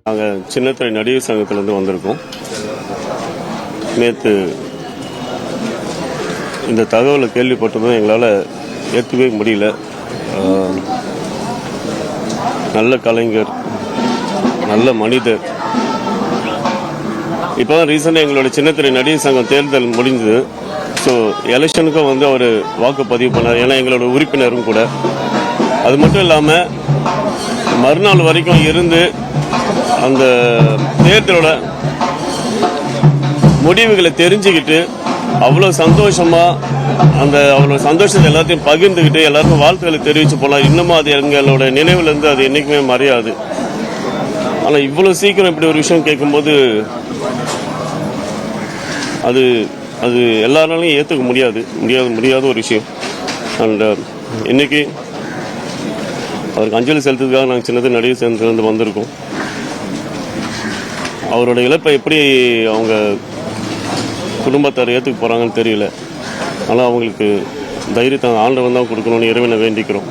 நாங்கள் சின்னத்துறை நடிகர் சங்கத்திலேருந்து வந்திருக்கோம். நேற்று இந்த தகவலை கேள்விப்பட்டதும் எங்களால் ஏற்றுக்கவே முடியல. நல்ல கலைஞர், நல்ல மனிதர். இப்போ தான் ரீசெண்டாக எங்களோட சின்னத்துறை நடிகர் சங்கம் தேர்தல் முடிஞ்சது. ஸோ எலெக்ஷனுக்கும் அவர் வாக்குப்பதிவு பண்ணார். ஏன்னா எங்களோட உறுப்பினரும் கூட. அது மட்டும் இல்லாமல் மறுநாள் வரைக்கும் இருந்து அந்த தேர்தலோட முடிவுகளை தெரிஞ்சுக்கிட்டு அவ்வளோ சந்தோஷத்தை எல்லாத்தையும் பகிர்ந்துக்கிட்டு எல்லாருக்கும் வாழ்த்துக்களை தெரிவித்து போகலாம். இன்னமும் அது எங்களோட நினைவுலேருந்து அது என்றைக்குமே மறையாது. ஆனால் இவ்வளோ சீக்கிரம் இப்படி ஒரு விஷயம் கேட்கும்போது அது அது எல்லாராலையும் ஏற்றுக்க முடியாத ஒரு விஷயம். அண்ட் இன்னைக்கு அவருக்கு அஞ்சலி செலுத்துறதுக்காக நாங்கள் சின்னது நடிகர் சங்கத்திலேருந்து வந்திருக்கோம். அவரோட இழப்பை எப்படி அவங்க குடும்பத்தார் ஏற்றுக்க போகிறாங்கன்னு தெரியல. ஆனால் அவங்களுக்கு தைரியத்தை ஆண்டவன் தான் கொடுக்கணும்னு இறைவனை வேண்டிக்கிறோம்.